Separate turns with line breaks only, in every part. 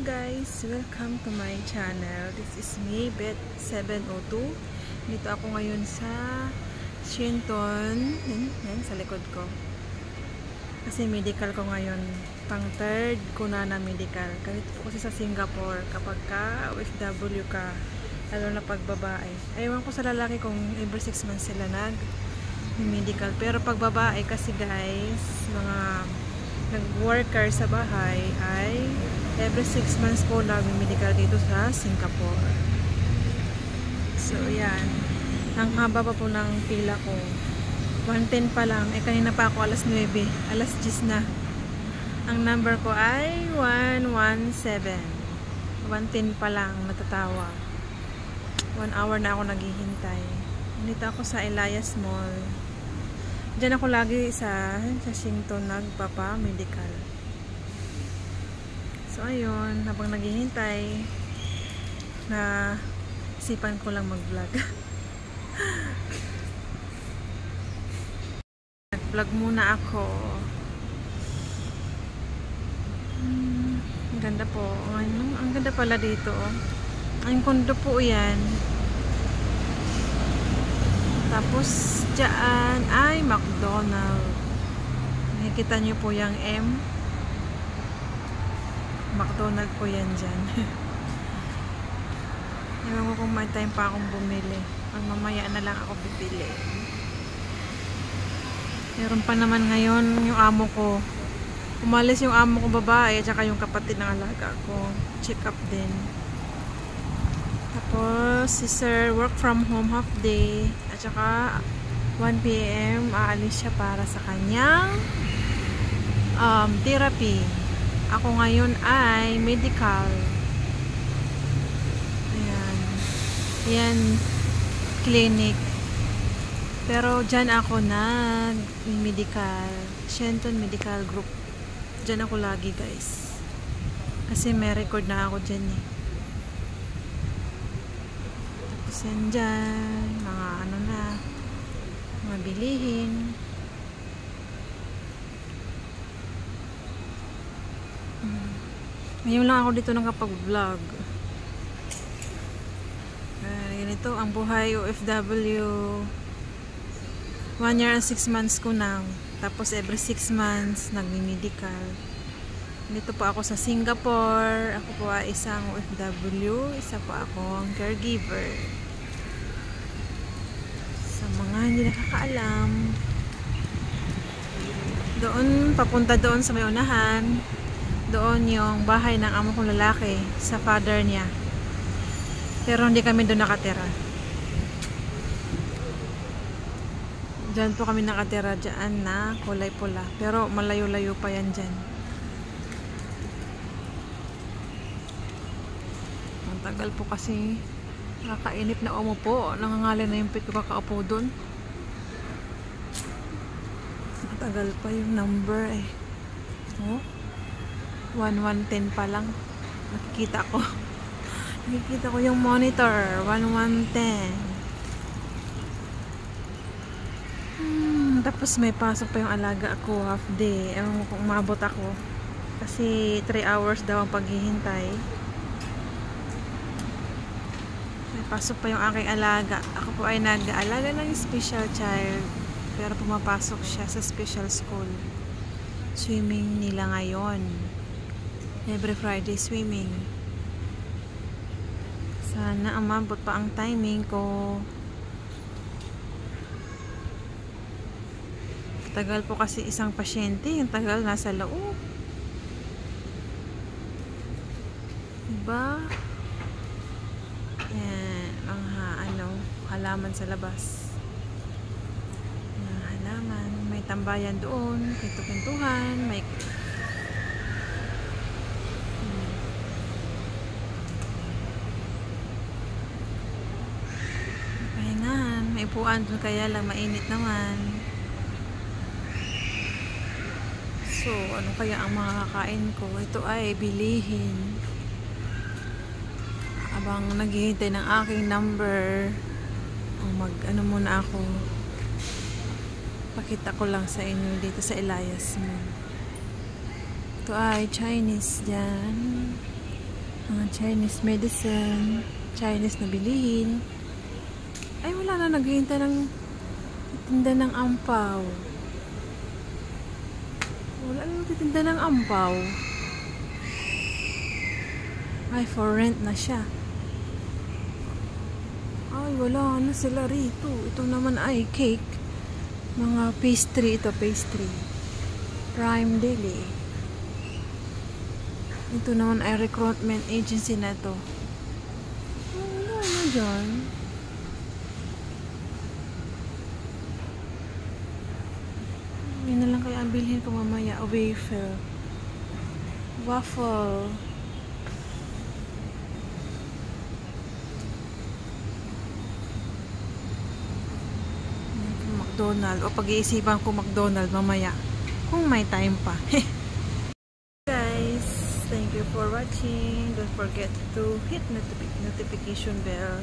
guys! Welcome to my channel. This is me, Bet702. Dito ako ngayon sa Shinton. Yan, sa likod ko. Kasi medical ko ngayon. Pang third ko na medical. Kahit po kasi sa Singapore, kapag ka OFW ka, lalo na pag babae. Ayawan ko sa lalaki kung every 6 months sila medical. Pero pag babae kasi guys, mga nag-worker sa bahay ay every 6 months po medical dito sa Singapore. So yan, ang haba pa po ng pila ko. 1:10 pa lang, kanina pa ako alas 9, alas 10 na. Ang number ko ay 117. 1:10 pa lang, natatawa. 1 hour na ako naghihintay. Dito ako sa Elias Mall. Diyan ako lagi sa Shinton nagpapa-medical. So ayun, habang naghihintay, na isipan ko lang mag-vlog. Nag-vlog muna ako. Ang ganda po. Ang ganda pala dito. Ang kondo po yan. Tapos dyan ay McDonald's. Nakikita nyo po yung M. McDonald's po yan dyan. Ewan ko kung may time pa akong bumili. Mamaya na lang ako bibili. Meron pa naman ngayon yung amo ko. Umalis yung amo ko babae at saka yung kapatid ng alaga ko. Check up din. Tapos si sir work from home half day. At saka 1 PM aalis siya para sa kanyang therapy. Ako ngayon ay medical. Ayan. Ayan, clinic. Pero dyan ako medical. Shenton Medical Group. Dyan ako lagi guys. Kasi may record na ako dyan eh. Tapos yan dyan. Mga ano na. Mga bilihin. Ngayon lang ako dito nakapag-vlog. Ganito ang buhay OFW. 1 year and 6 months ko na. Tapos every 6 months nagmi-medical. Dito po ako sa Singapore. Ako po ay isang OFW. Isa po akong caregiver. Sa mga hindi nakakaalam, doon, papunta doon sa may unahan. Doon yung bahay ng amo kong lalaki sa father niya. Pero hindi kami doon nakatira. Diyan po kami nakatira dyan na kulay pula. Pero malayo-layo pa yan dyan. Ang tagal po kasi nakakainip na umupo. Nangangalay na yung pit ko kakaupo doon. Matagal pa yung number eh. Oh? 1110 pa lang. Nakikita ko yung monitor. 1110. Tapos may pasok pa yung alaga ako half day. Ewan mo kung umabot ako. Kasi 3 hours daw ang paghihintay. May pasok pa yung aking alaga. Ako po ay nag-aalaga ng special child. Pero pumapasok siya sa special school. Swimming nila ngayon. Every Friday swimming. Sana umabot pa ang timing ko. Tagal po kasi isang pasyente. Yung tagal nasa loob. Diba? Yan. Ang halaman sa labas. Halaman. May tambayan doon. Pinto-pintuhan. May may upuan doon, kaya lang mainit naman. So, ano kaya ang makakain ko? Ito ay bilihin. Abang naghihintay ng aking number, ano muna ako. Pakita ko lang sa inyo dito sa Elias Mall. Ito ay Chinese dyan. Mga Chinese medicine, Chinese na bilihin. Ay, wala na, naghihintay ng titinda ng ampaw. Wala na titinda ng ampaw. Ay, for rent na siya. Ay, wala na sila rito. Ito naman ay cake. Mga pastry. Ito, pastry. Prime Deli. Ito naman ay recruitment agency na ito. Wala na dyan. Yun na lang kaya ang bilhin ko mamaya. A waffle. Waffle. McDonald. O pag-iisipan ko McDonald mamaya. Kung may time pa. Guys, thank you for watching. Don't forget to hit notification bell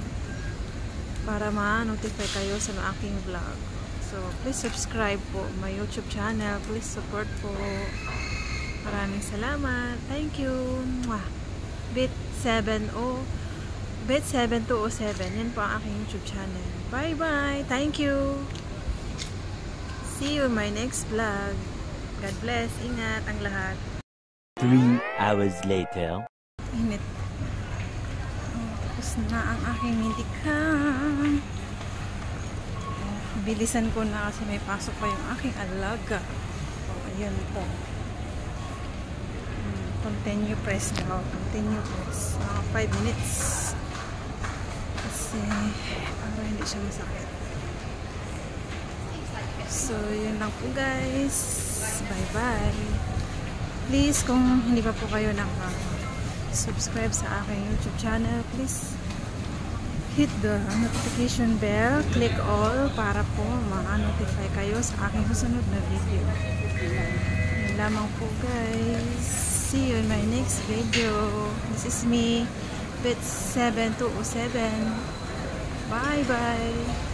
para ma-notify kayo sa aking vlog. So, please subscribe po my YouTube channel. Please support po. Maraming salamat. Thank you. Mwah. Bet7207. Yan po ang aking YouTube channel. Bye-bye. Thank you. See you in my next vlog. God bless. Ingat ang lahat.
3 hours later.
Init. Tapos na ang aking medical. Bilisan ko na kasi may pasok pa yung aking alaga. Ayan po. Continue press daw. Continue press. Mga 5 minutes. Kasi para hindi siya masakit. So, yun lang po guys. Bye-bye. Please, kung hindi pa po kayo subscribe sa aking YouTube channel, please hit the notification bell, click all para po ma-notify kayo sa aking susunod na video. Yun lamang po guys. See you in my next video. This is me, Bet7207. Bye-bye.